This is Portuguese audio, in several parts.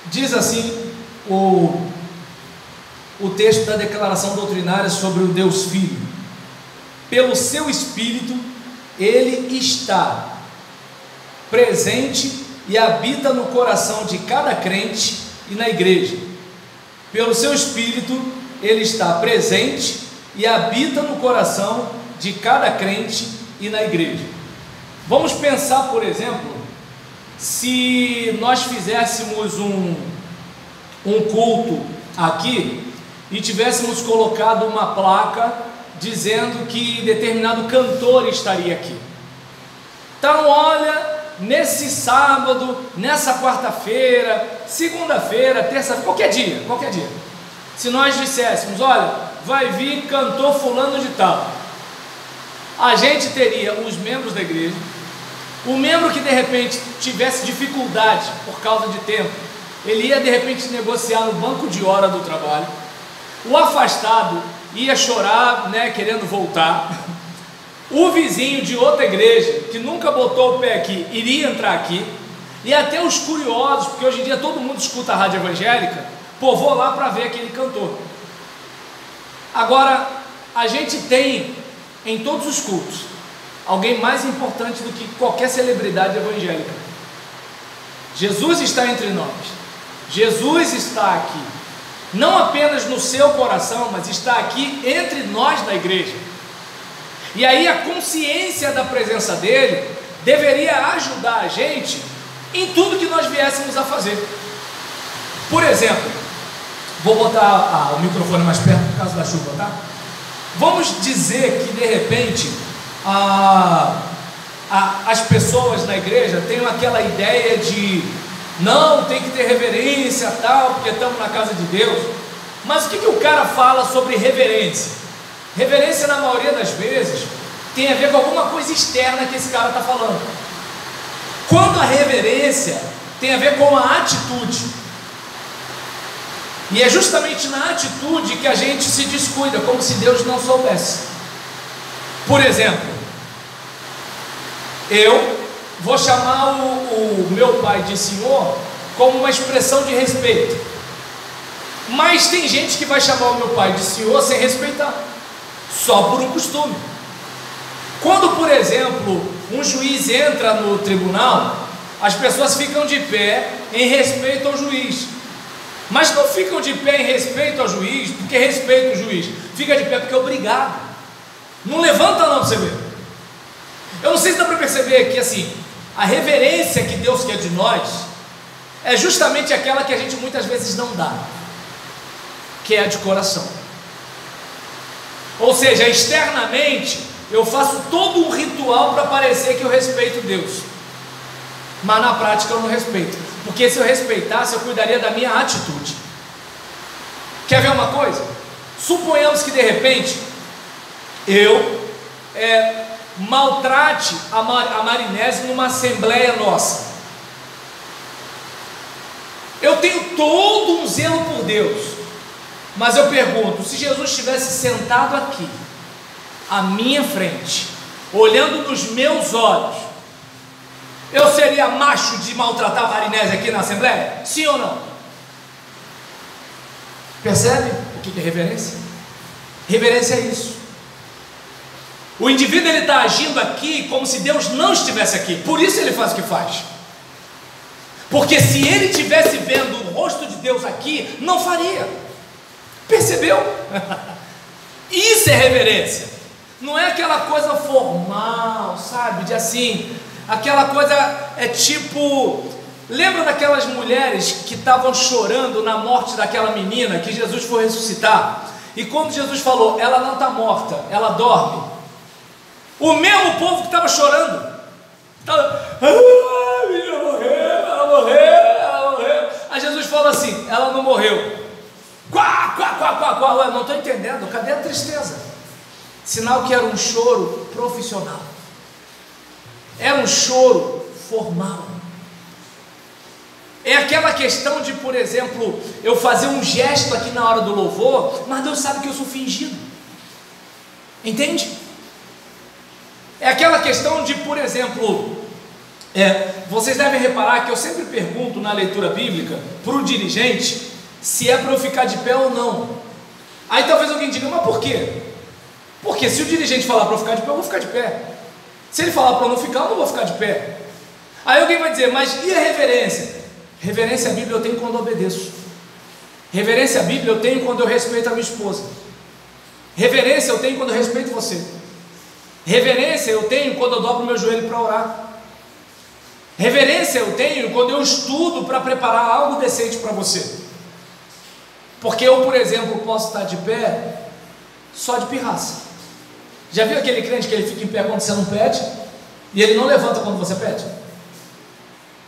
Diz assim o texto da declaração doutrinária sobre o Deus Filho: pelo seu Espírito ele está presente e habita no coração de cada crente e na igreja. Pelo seu Espírito ele está presente e habita no coração de cada crente e na igreja. Vamos pensar, por exemplo, se nós fizéssemos um culto aqui e tivéssemos colocado uma placa dizendo que determinado cantor estaria aqui. Então, olha, nesse sábado, nessa quarta-feira, segunda-feira, terça-feira, qualquer dia, se nós disséssemos, olha, vai vir cantor fulano de tal, a gente teria os membros da igreja, o membro que de repente tivesse dificuldade por causa de tempo, ele ia de repente negociar no banco de hora do trabalho, o afastado ia chorar, né, querendo voltar, o vizinho de outra igreja, que nunca botou o pé aqui, iria entrar aqui, e até os curiosos, porque hoje em dia todo mundo escuta a rádio evangélica, pô, vou lá para ver aquele cantor. Agora, a gente tem em todos os cultos alguém mais importante do que qualquer celebridade evangélica. Jesus está entre nós, Jesus está aqui, não apenas no seu coração, mas está aqui entre nós da igreja. E aí a consciência da presença dele deveria ajudar a gente em tudo que nós viéssemos a fazer. Por exemplo, vou botar o microfone mais perto por causa da chuva, tá? Vamos dizer que de repente as pessoas na igreja têm aquela ideia de não, tem que ter reverência tal, porque estamos na casa de Deus. Mas o que o cara fala sobre reverência? Reverência, na maioria das vezes, tem a ver com alguma coisa externa que esse cara está falando, quando a reverência tem a ver com a atitude. E é justamente na atitude que a gente se descuida, como se Deus não soubesse. Por exemplo, eu vou chamar o meu pai de senhor como uma expressão de respeito, mas tem gente que vai chamar o meu pai de senhor sem respeitar, só por um costume. Quando, por exemplo, um juiz entra no tribunal, as pessoas ficam de pé em respeito ao juiz, mas não ficam de pé em respeito ao juiz porque respeita o juiz, fica de pé porque é obrigado. Não levanta não para você ver. Eu não sei se dá para perceber que assim, a reverência que Deus quer de nós é justamente aquela que a gente muitas vezes não dá, que é a de coração. Ou seja, externamente eu faço todo um ritual para parecer que eu respeito Deus, mas na prática eu não respeito, porque se eu respeitasse, eu cuidaria da minha atitude. Quer ver uma coisa? Suponhamos que de repente eu maltrate a Marinese numa assembleia nossa. Eu tenho todo um zelo por Deus, mas eu pergunto, se Jesus estivesse sentado aqui à minha frente, olhando nos meus olhos, eu seria macho de maltratar a Marinese aqui na assembleia? Sim ou não? Percebe o que é reverência? Reverência é isso. O indivíduo ele está agindo aqui como se Deus não estivesse aqui, por isso ele faz o que faz. Porque se ele estivesse vendo o rosto de Deus aqui, não faria. Percebeu? Isso é reverência. Não é aquela coisa formal, sabe? De assim, aquela coisa tipo, lembra daquelas mulheres que estavam chorando na morte daquela menina que Jesus foi ressuscitar? E quando Jesus falou, ela não está morta, ela dorme. O mesmo povo que estava chorando, a menina morreu, ela morreu, ela morreu. Aí Jesus falou assim, ela não morreu. Quá, quá, quá, quá, quá. Ué, não estou entendendo, cadê a tristeza? Sinal que era um choro profissional, era um choro formal. É aquela questão de, por exemplo, eu fazer um gesto aqui na hora do louvor, mas Deus sabe que eu sou fingido. Entende? É aquela questão de, por exemplo, Vocês devem reparar que eu sempre pergunto na leitura bíblica para o dirigente se é para eu ficar de pé ou não. Aí talvez alguém diga, mas por quê? Porque se o dirigente falar para eu ficar de pé, eu vou ficar de pé. Se ele falar para eu não ficar, eu não vou ficar de pé. Aí alguém vai dizer, mas e a reverência? Reverência à Bíblia eu tenho quando eu obedeço. Reverência à Bíblia eu tenho quando eu respeito a minha esposa. Reverência eu tenho quando eu respeito você. Reverência eu tenho quando eu dobro meu joelho para orar. Reverência eu tenho quando eu estudo para preparar algo decente para você. Porque eu, por exemplo, posso estar de pé só de pirraça. Já viu aquele crente que ele fica em pé quando você não pede e ele não levanta quando você pede?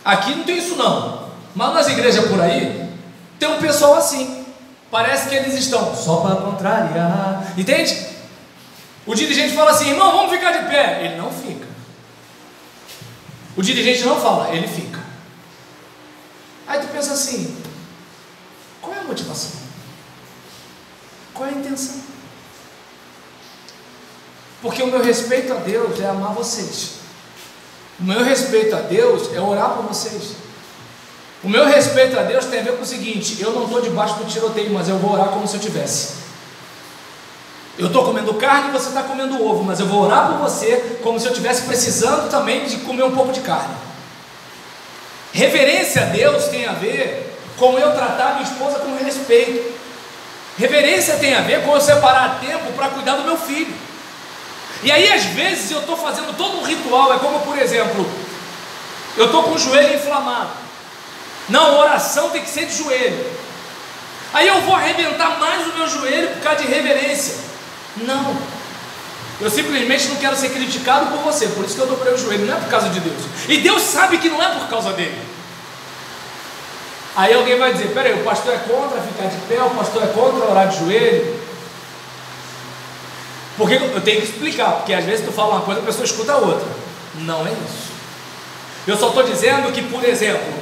Aqui não tem isso não, mas nas igrejas por aí tem um pessoal assim, parece que eles estão só para contrariar, entende? O dirigente fala assim, irmão, vamos ficar de pé. Ele não fica. O dirigente não fala, ele fica. Aí tu pensa assim, qual é a motivação? Qual é a intenção? Porque o meu respeito a Deus é amar vocês. O meu respeito a Deus é orar por vocês. O meu respeito a Deus tem a ver com o seguinte, eu não estou debaixo do tiroteio, mas eu vou orar como se eu tivesse. Eu estou comendo carne e você está comendo ovo, mas eu vou orar por você como se eu estivesse precisando também de comer um pouco de carne. Reverência a Deus tem a ver com eu tratar minha esposa com respeito. Reverência tem a ver com eu separar tempo para cuidar do meu filho. E aí às vezes eu estou fazendo todo um ritual, é como por exemplo, eu estou com o joelho inflamado. Não, oração tem que ser de joelho. Aí eu vou arrebentar mais o meu joelho por causa de reverência. Não, eu simplesmente não quero ser criticado por você, por isso que eu dobrei o joelho, não é por causa de Deus. E Deus sabe que não é por causa dele. Aí alguém vai dizer, peraí, o pastor é contra ficar de pé, o pastor é contra orar de joelho. Porque eu tenho que explicar, porque às vezes tu fala uma coisa e a pessoa escuta a outra. Não é isso. Eu só estou dizendo que, por exemplo,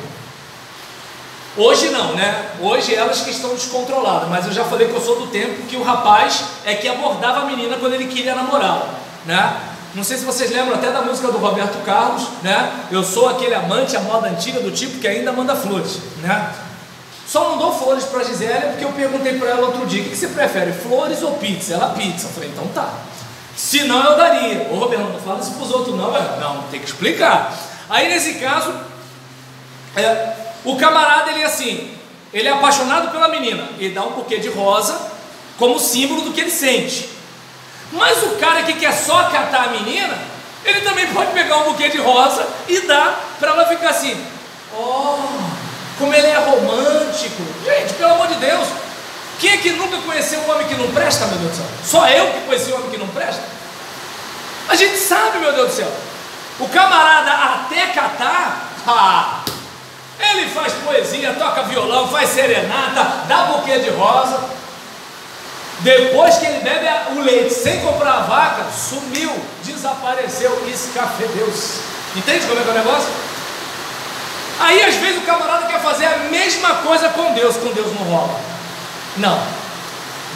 hoje não, né? Hoje elas que estão descontroladas, mas eu já falei que eu sou do tempo que o rapaz é que abordava a menina quando ele queria namorá-la, né? Não sei se vocês lembram até da música do Roberto Carlos, né? Eu sou aquele amante à moda antiga do tipo que ainda manda flores, né? Só não dou flores para a Gisele porque eu perguntei para ela outro dia, o que você prefere, flores ou pizza? Ela, pizza. Eu falei, então tá. Se não, eu daria. Ô Roberto, não fala isso para os outros não, não, tem que explicar. Aí nesse caso, o camarada, ele é assim, ele é apaixonado pela menina, ele dá um buquê de rosa como símbolo do que ele sente. Mas o cara que quer só catar a menina, ele também pode pegar um buquê de rosa e dar para ela ficar assim, como ele é romântico. Gente, pelo amor de Deus, quem é que nunca conheceu um homem que não presta, meu Deus do céu? Só eu que conheci um homem que não presta? A gente sabe, meu Deus do céu. O camarada até catar, ele faz poesia, toca violão, faz serenata, dá buquê de rosa. Depois que ele bebe o leite sem comprar a vaca, sumiu, desapareceu, escafedeu-se. Entende como é que é o negócio? Aí às vezes o camarada quer fazer a mesma coisa com Deus não rola. Não.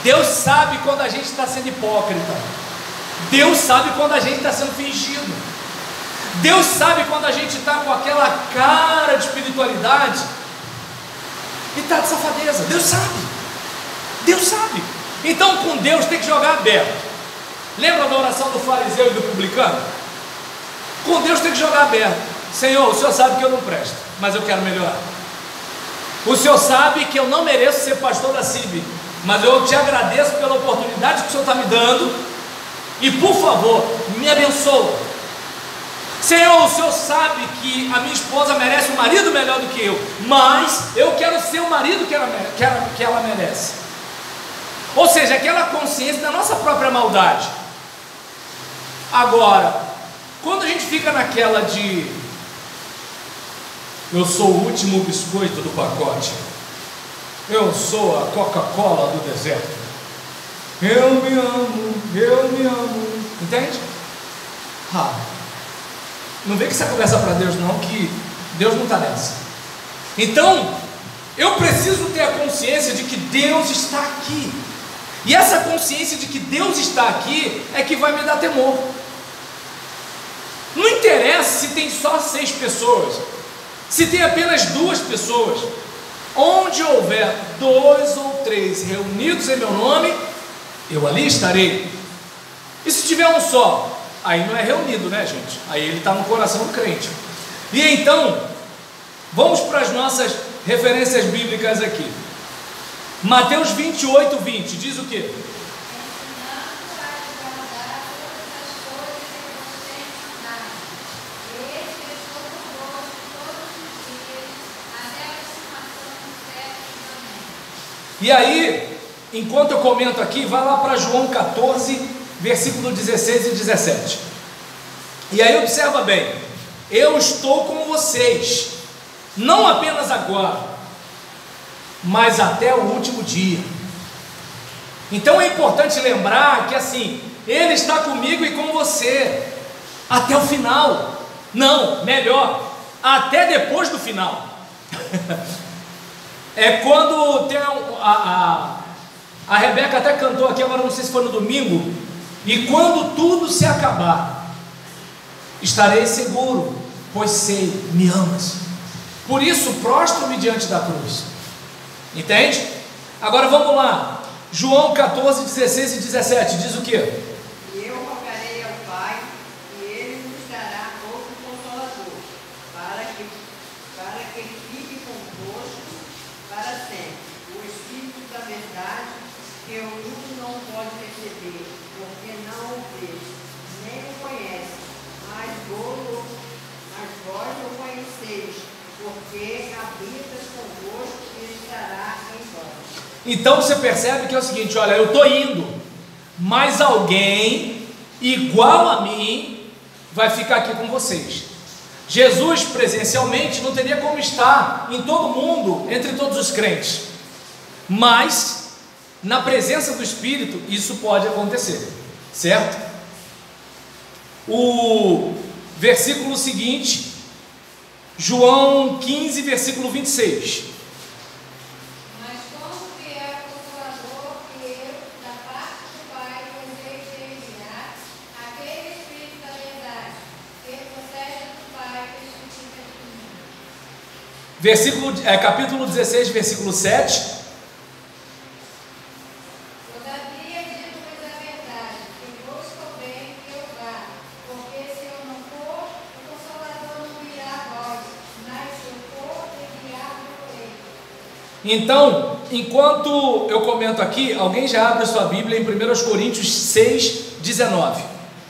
Deus sabe quando a gente está sendo hipócrita. Deus sabe quando a gente está sendo fingido. Deus sabe quando a gente está com aquela cara de espiritualidade e está de safadeza. Deus sabe. Deus sabe. Então com Deus tem que jogar aberto. Lembra da oração do fariseu e do publicano? Com Deus tem que jogar aberto. Senhor, o Senhor sabe que eu não presto, mas eu quero melhorar. O Senhor sabe que eu não mereço ser pastor da CIB, mas eu te agradeço pela oportunidade que o Senhor está me dando. E por favor, me abençoa. Senhor, o Senhor sabe que a minha esposa merece um marido melhor do que eu, mas eu quero ser o marido que ela merece. Ou seja, aquela consciência da nossa própria maldade. Agora, quando a gente fica naquela de eu sou o último biscoito do pacote, eu sou a Coca-Cola do deserto, eu me amo, entende? Não vem com essa conversa para Deus não, que Deus não está nessa. Então, eu preciso ter a consciência de que Deus está aqui. E essa consciência de que Deus está aqui é que vai me dar temor. Não interessa se tem só 6 pessoas, se tem apenas 2 pessoas, onde houver 2 ou 3 reunidos em meu nome, eu ali estarei. E se tiver um só, aí não é reunido, né, gente? Aí ele está no coração do crente. E então, vamos para as nossas referências bíblicas aqui. Mateus 28, 20, diz o quê? E aí, enquanto eu comento aqui, vai lá para João 14, versículo 16 e 17. E aí observa bem, eu estou com vocês, não apenas agora, mas até o último dia. Então é importante lembrar que assim, Ele está comigo e com você, até o final. Não, melhor, até depois do final. É quando tem a Rebeca até cantou aqui, agora não sei se foi no domingo. E quando tudo se acabar, estarei seguro, pois sei, me amas. Por isso, prostro-me diante da cruz. Entende? Agora vamos lá. João 14, 16 e 17, diz o que? E eu rogarei ao Pai, e Ele nos dará outro Consolador, para que fique convosco para sempre, o Espírito da verdade, que o mundo não pode receber, porque não o vê, nem o conhece, mas vós o conheceis, porque habitas convosco e estará em vós. Então você percebe que é o seguinte, olha, eu estou indo, mas alguém igual a mim vai ficar aqui com vocês. Jesus presencialmente não teria como estar em todo mundo, entre todos os crentes, mas na presença do Espírito isso pode acontecer, certo? O versículo seguinte, João 15, versículo 26. Mas quando vier o Consolador, que eu, da parte do Pai, vos hei de enviar, aquele Espírito da verdade, que procede do Pai, que testifica de mim. Capítulo 16, versículo 7. Todavia digo-vos a verdade, que vos convém que eu vá, porque se eu não for, o Consolador não virá a vós, mas se eu for, enviar-vos ele. Então, enquanto eu comento aqui, alguém já abre a sua Bíblia em 1 Coríntios 6, 19.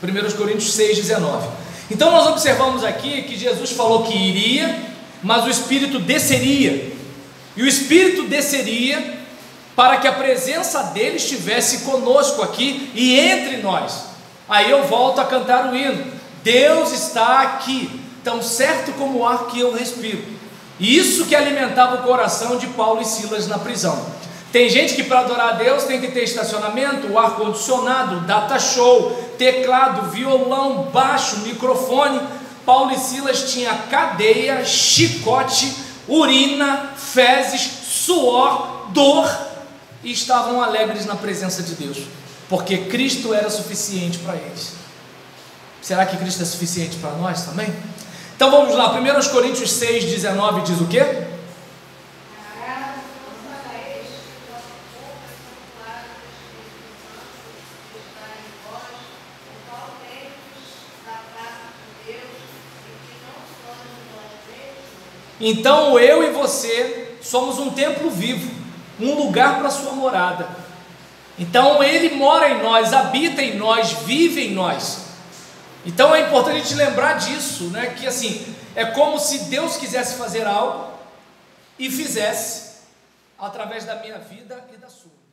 1 Coríntios 6, 19. Então nós observamos aqui que Jesus falou que iria, mas o Espírito desceria. E o Espírito desceria para que a presença dele estivesse conosco aqui e entre nós. Aí eu volto a cantar o hino. Deus está aqui, tão certo como o ar que eu respiro. Isso que alimentava o coração de Paulo e Silas na prisão. Tem gente que para adorar a Deus tem que ter estacionamento, ar-condicionado, data show, teclado, violão, baixo, microfone. Paulo e Silas tinham cadeia, chicote, urina, fezes, suor, dor, e estavam alegres na presença de Deus, porque Cristo era suficiente para eles. Será que Cristo é suficiente para nós também? Então vamos lá, 1 Coríntios 6, 19 diz o quê? Então eu e você somos um templo vivo, um lugar para a sua morada. Então Ele mora em nós, habita em nós, vive em nós. Então é importante a gente lembrar disso, né? Que assim, é como se Deus quisesse fazer algo e fizesse através da minha vida e da sua.